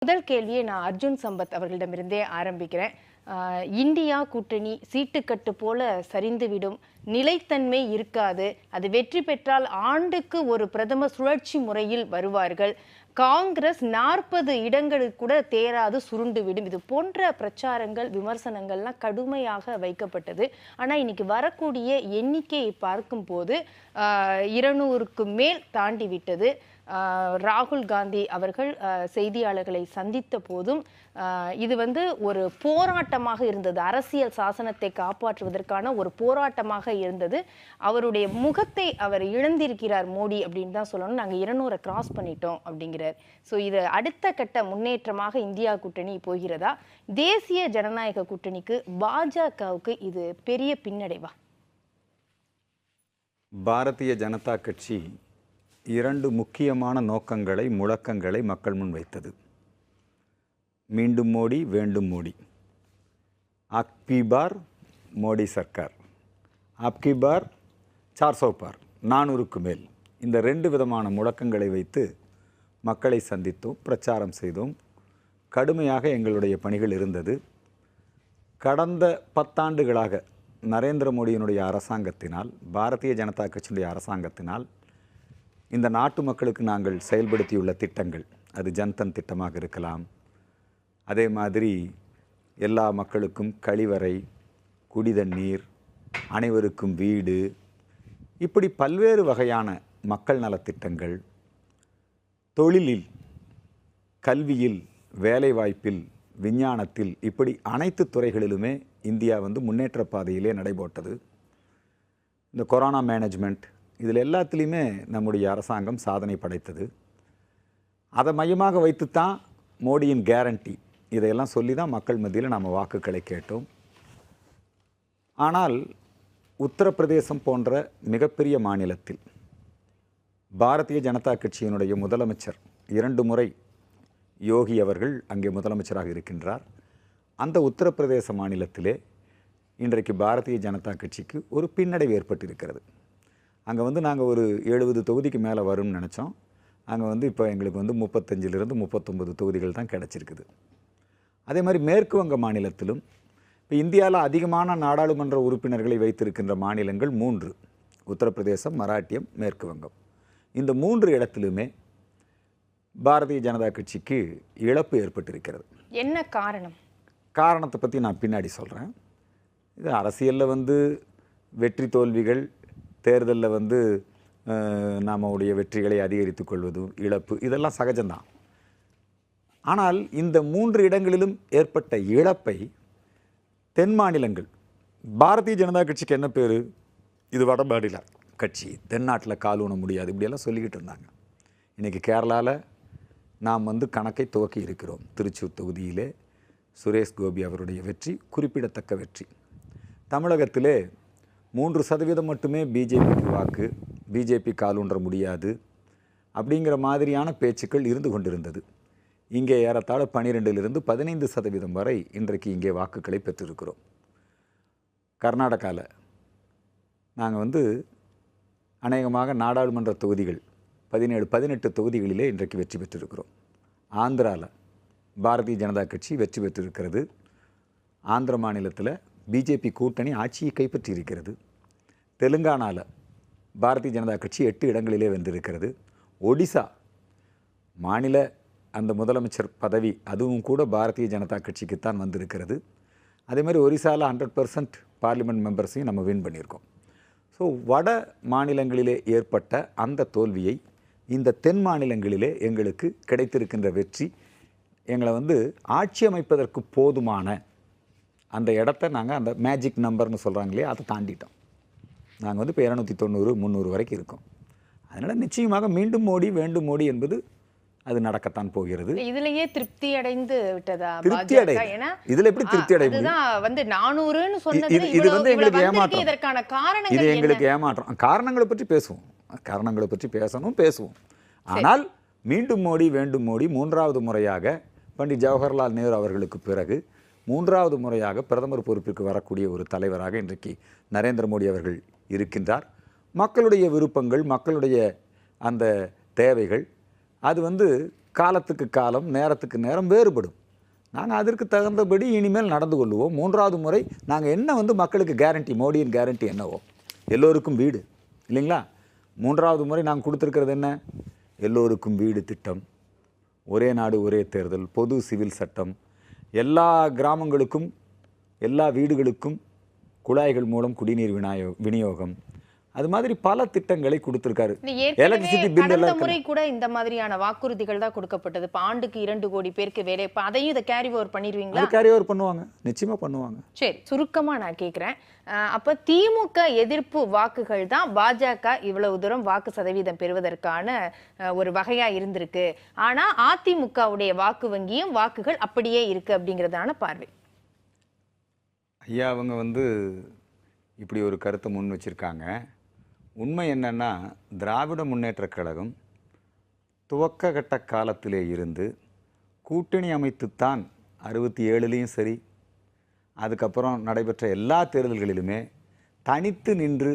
முதல் கேள்வியை நான் அர்ஜுன் சம்பத் அவர்களிடமிருந்தே ஆரம்பிக்கிறேன். இந்தியா கூட்டணி சீட்டுக்கட்டு போல சரிந்துவிடும், நிலைத்தன்மை இருக்காது, அது வெற்றி பெற்றால் ஆண்டுக்கு ஒரு பிரதமர் சுழற்சி முறையில் வருவார்கள், காங்கிரஸ் 40 இடங்களுக்கு கூட தேராது சுருண்டுவிடும், இது போன்ற பிரச்சாரங்கள் விமர்சனங்கள்லாம் கடுமையாக வைக்கப்பட்டது. ஆனால் இன்னைக்கு வரக்கூடிய எண்ணிக்கையை பார்க்கும்போது 200க்கு மேல் தாண்டி விட்டது. ராகுல் காந்தி அவர்கள் செய்தியாளர்களை சந்தித்த போதும் இது ஒரு போராட்டமாக இருந்தது, அரசியல் சாசனத்தை காப்பாற்றுவதற்கான ஒரு போராட்டமாக இருந்தது. அவருடைய முகத்தை அவர் இழந்திருக்கிறார் மோடி அப்படின்னு தான் சொல்லணும். நாங்கள் 200 கிராஸ் பண்ணிட்டோம் அப்படிங்கிறார். ஸோ இது அடுத்த கட்ட முன்னேற்றமாக இந்தியா கூட்டணி போகிறதா? தேசிய ஜனநாயக கூட்டணிக்கு, பாஜகவுக்கு இது பெரிய பின்னடைவா? பாரதிய ஜனதா கட்சி 2 முக்கியமான நோக்கங்களை, முழக்கங்களை மக்கள் முன் வைத்தது. மீண்டும் மோடி, வேண்டும் மோடி. ஆப்கி பார் மோடி சர்க்கார், ஆப்கி பார் 400 பார், 400க்கு மேல். இந்த 2 விதமான முழக்கங்களை வைத்து மக்களை சந்தித்தோம், பிரச்சாரம் செய்தோம். கடுமையாக எங்களுடைய பணிகள் இருந்தது. கடந்த 10 ஆண்டுகளாக நரேந்திர மோடியினுடைய அரசாங்கத்தினால், பாரதிய ஜனதா கட்சியினுடைய அரசாங்கத்தினால் இந்த நாட்டு மக்களுக்கு நாங்கள் செயல்படுத்தியுள்ள திட்டங்கள், அது ஜன்தன் திட்டமாக இருக்கலாம், அதே மாதிரி எல்லா மக்களுக்கும் கழிவறை, குடிதண்ணீர், அனைவருக்கும் வீடு, இப்படி பல்வேறு வகையான மக்கள் நலத்திட்டங்கள், தொழிலில், கல்வியில், வேலைவாய்ப்பில், விஞ்ஞானத்தில், இப்படி அனைத்து துறைகளிலுமே இந்தியா முன்னேற்ற பாதையிலே நடைபோட்டது. இந்த கொரோனா மேனேஜ்மெண்ட், இதில் எல்லாத்துலேயுமே நம்முடைய அரசாங்கம் சாதனை படைத்தது. அதை மையமாக வைத்துத்தான் மோடியின் கேரண்டி, இதையெல்லாம் சொல்லி தான் மக்கள் மத்தியில் நாம் வாக்குகளை கேட்டோம். ஆனால் உத்தரப்பிரதேசம் போன்ற மிகப்பெரிய மாநிலத்தில் பாரதிய ஜனதா கட்சியினுடைய முதலமைச்சர் 2 முறை யோகி அவர்கள் அங்கே முதலமைச்சராக இருக்கின்றார். அந்த உத்தரப்பிரதேச மாநிலத்திலே இன்றைக்கு பாரதிய ஜனதா கட்சிக்கு ஒரு பின்னடைவு ஏற்பட்டிருக்கிறது. அங்கே நாங்கள் ஒரு 70 தொகுதிக்கு மேலே வரும்னு நினச்சோம். அங்கே இப்போ எங்களுக்கு 35லிருந்து 39 தொகுதிகள் தான் கிடச்சிருக்குது. அதே மாதிரி மேற்கு வங்க மாநிலத்திலும், இப்போ இந்தியாவில் அதிகமான நாடாளுமன்ற உறுப்பினர்களை வைத்திருக்கின்ற மாநிலங்கள் 3: உத்தரப்பிரதேசம், மராட்டியம், மேற்கு வங்கம். இந்த 3 இடத்திலுமே பாரதிய ஜனதா கட்சிக்கு இழப்பு ஏற்பட்டிருக்கிறது. என்ன காரணம்? காரணத்தை பற்றி நான் பின்னாடி சொல்கிறேன். இது அரசியலில் வெற்றி தோல்விகள், தேர்தலில் நம்முடைய வெற்றிகளை அதிகரித்து கொள்வது, இழப்பு, இதெல்லாம் சகஜம்தான். ஆனால் இந்த 3 இடங்களிலும் ஏற்பட்ட இழப்பை தென் மாநிலங்கள், பாரதிய ஜனதா கட்சிக்கு என்ன பேர், இது வட மாநில கட்சி, தென்னாட்டில் கால் ஊன முடியாது, இப்படியெல்லாம் சொல்லிக்கிட்டு இருந்தாங்க. இன்றைக்கி கேரளாவில் நாம் கணக்கை துவக்கி இருக்கிறோம். திருச்சூர் தொகுதியிலே சுரேஷ் கோபி அவருடைய வெற்றி குறிப்பிடத்தக்க வெற்றி. தமிழகத்திலே 3% மட்டுமே பிஜேபிக்கு வாக்கு, பிஜேபி காலூன்ற முடியாது அப்படிங்கிற மாதிரியான பேச்சுக்கள் இருந்து கொண்டிருந்தது. இங்கே ஏறத்தாழ 12லிருந்து 15% வரை இன்றைக்கு இங்கே வாக்குகளை பெற்றிருக்கிறோம். கர்நாடகாவில் நாங்கள் அநேகமாக நாடாளுமன்ற தொகுதிகள் 17-18 தொகுதிகளிலே இன்றைக்கு வெற்றி பெற்றிருக்கிறோம். ஆந்திராவில் பாரதிய ஜனதா கட்சி வெற்றி பெற்றிருக்கிறது. ஆந்திர மாநிலத்தில் பிஜேபி கூட்டணி ஆட்சியை கைப்பற்றி இருக்கிறது. தெலுங்கானாவில் பாரதிய ஜனதா கட்சி 8 இடங்களிலே வென்றிருக்கிறது. ஒடிசா மாநில அந்த முதலமைச்சர் பதவி, அதுவும் கூட பாரதிய ஜனதா கட்சிக்குத்தான் வந்திருக்கிறது. அதே மாதிரி ஒரிசாவில் 100% பார்லிமெண்ட் மெம்பர்ஸையும் நம்ம வின் பண்ணியிருக்கோம். ஸோ வட மாநிலங்களிலே ஏற்பட்ட அந்த தோல்வியை இந்த தென் மாநிலங்களிலே எங்களுக்கு கிடைத்திருக்கின்ற வெற்றி எங்களை ஆட்சி அமைப்பதற்கு போதுமான அந்த இடத்த நாங்கள், அந்த மேஜிக் நம்பர்னு சொல்கிறாங்களே, அதை தாண்டிட்டோம். நாங்கள் இப்போ 290, 300 வரைக்கும் இருக்கோம். அதனால் நிச்சயமாக மீண்டும் மோடி, வேண்டும் மோடி என்பது அது நடக்கத்தான் போகிறது. இதுலயே திருப்தி அடைந்து விட்டதா? திருப்தி அடையும். இதுல எப்படி திருப்தி அடைய முடியும்? 400ன்னு சொன்னது இது எங்களுக்கு ஏமாற்றம். இதற்கான காரணங்கள் இது எங்களுக்கு ஏமாற்றம். காரணங்களை பற்றி பேசுவோம், காரணங்களை பற்றி பேசுவோம். ஆனால் மீண்டும் மோடி, வேண்டும் மோடி 3வது முறையாக பண்டிட் ஜவஹர்லால் நேரு அவர்களுக்கு பிறகு 3வது முறையாக பிரதமர் பொறுப்பிற்கு வரக்கூடிய ஒரு தலைவராக இன்றைக்கு நரேந்திர மோடி அவர்கள் இருக்கின்றார். மக்களுடைய விருப்பங்கள், மக்களுடைய அந்த தேவைகள், அது காலத்துக்கு காலம், நேரத்துக்கு நேரம் வேறுபடும். நாங்கள் அதற்கு தகுந்தபடி இனிமேல் நடந்து கொள்வோம். 3வது முறை நாங்கள் என்ன வந்து மக்களுக்கு கேரண்டி, மோடியின் கேரண்டி என்னவோ, எல்லோருக்கும் வீடு இல்லைங்களா? 3வது முறை நாங்கள் கொடுத்துருக்கிறது என்ன? எல்லோருக்கும் வீடு திட்டம், ஒரே நாடு ஒரே தேர்தல், பொது சிவில் சட்டம், எல்லா கிராமங்களுக்கும் எல்லா வீடுகளுக்கும் குழாய்கள் மூலம் குடிநீர் விநியோகம், அது மாதிரி பல திட்டங்களை கொடுத்திருக்காரு. எலக்ட்ரிசிட்டி பில் எல்லாம் முறை கூட இந்த மாதிரியான வாக்குறுதிகள் தான் கொடுக்கப்பட்டது. இப்ப ஆண்டுக்கு 2 கோடி பேருக்கு வேலை, இப்ப அதையும் இதை கேரி ஓவர் பண்ணிடுவீங்களா? கேரி ஓவர் பண்ணுவாங்க, நிச்சயமா பண்ணுவாங்க. சரி, சுருக்கமா நான் கேட்கிறேன், அப்ப திமுக எதிர்ப்பு வாக்குகள் தான் பாஜக இவ்வளவு தூரம் வாக்கு சதவீதம் பெறுவதற்கான ஒரு வகையா இருந்திருக்கு. ஆனா அதிமுகவுடைய வாக்கு வங்கியும் வாக்குகள் அப்படியே இருக்கு அப்படிங்கிறதான பார்வை. ஐயா அவங்க வந்து இப்படி ஒரு கருத்தை முன் வச்சிருக்காங்க. உண்மை என்னன்னா, திராவிட முன்னேற்றக் கழகம் துவக்க கட்ட காலத்திலே இருந்து கூட்டணி அமைத்துத்தான் 67லேயும் சரி, அதுக்கப்புறம் நடைபெற்ற எல்லா தேர்தல்களிலுமே தனித்து நின்று,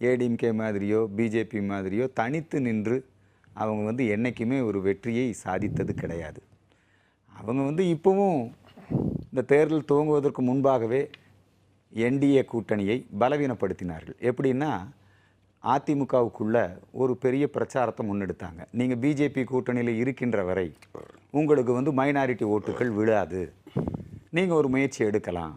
ஏடிஎம்கே மாதிரியோ பிஜேபி மாதிரியோ தனித்து நின்று அவங்க வந்து என்றைக்குமே ஒரு வெற்றியை சாதித்தது கிடையாது. அவங்க வந்து இப்போவும் இந்த தேர்தல் துவங்குவதற்கு முன்பாகவே என்டிஏ கூட்டணியை பலவீனப்படுத்தினார்கள். எப்படின்னா, அதிமுகவுக்குள்ள ஒரு பெரிய பிரச்சாரத்தை முன்னெடுத்தாங்க. நீங்கள் பிஜேபி கூட்டணியில் இருக்கின்ற வரை உங்களுக்கு வந்து மைனாரிட்டி ஓட்டுகள் விழாது, நீங்கள் ஒரு முயற்சி எடுக்கலாம்.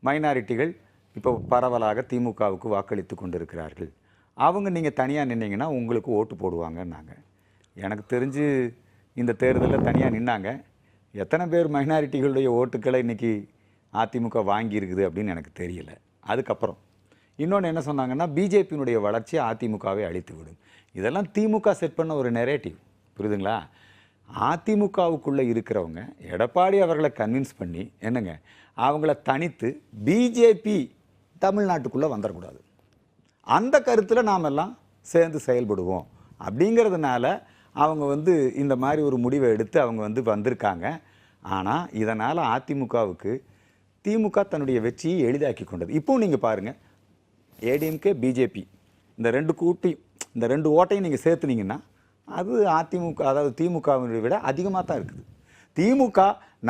மைனாரிட்டிகள் இப்போ பரவலாக திமுகவுக்கு வாக்களித்து கொண்டிருக்கிறார்கள், அவங்க நீங்கள் தனியாக நின்னீங்கன்னா உங்களுக்கு ஓட்டு போடுவாங்கன்னாங்க. எனக்கு தெரிஞ்சு இந்த தேர்தலில் தனியாக நின்னாங்க. எத்தனை பேர் மைனாரிட்டிகளுடைய ஓட்டுக்களை இன்றைக்கி அதிமுக வாங்கியிருக்குது அப்படின்னு எனக்கு தெரியல. அதுக்கப்புறம் இன்னொன்று என்ன சொன்னாங்கன்னா, பிஜேபியினுடைய வளர்ச்சி அதிமுகவை அழித்து விடும். இதெல்லாம் திமுக செட் பண்ண ஒரு நெரேட்டிவ், புரியுதுங்களா? அதிமுகவுக்குள்ளே இருக்கிறவங்க எடப்பாடி அவர்களை கன்வின்ஸ் பண்ணி என்னங்க அவங்கள தனித்து பிஜேபி தமிழ்நாட்டுக்குள்ளே வந்துடக்கூடாது, அந்த கருத்தில் நாம் எல்லாம் சேர்ந்து செயல்படுவோம் அப்படிங்கிறதுனால அவங்க வந்து இந்த மாதிரி ஒரு முடிவை எடுத்து அவங்க வந்து வந்திருக்காங்க. ஆனால் இதனால் அதிமுகவுக்கு திமுக தன்னுடைய வெற்றியை எளிதாக்கி கொண்டது. இப்போ நீங்கள் பாருங்கள், ஏடிஎம்கே பிஜேபி இந்த 2 ஓட்டையும் நீங்கள் சேர்த்துனீங்கன்னா அது அதிமுக, அதாவது திமுகவை விட அதிகமாக தான் இருக்குது. திமுக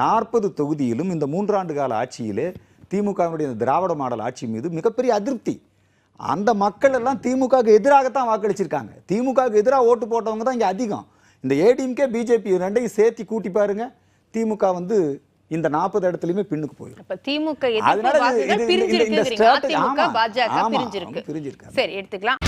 40 தொகுதியிலும் இந்த 3 ஆண்டு கால ஆட்சியிலே திமுகவினுடைய திராவிட மாடல் ஆட்சி மீது மிகப்பெரிய அதிருப்தி. அந்த மக்கள் எல்லாம் திமுகவுக்கு எதிராகத்தான் வாக்களிச்சிருக்காங்க. திமுகவுக்கு எதிராக ஓட்டு போட்டவங்க தான் இங்கே அதிகம். இந்த ஏடிஎம்கே பிஜேபி 2ஐயும் சேர்த்து கூட்டி பாருங்க, திமுக வந்து இந்த 40 இடத்துலயுமே பின்னுக்கு போயிடும். திமுக பிரிஞ்சிருக்கு. சரி, எடுத்துக்கலாம்.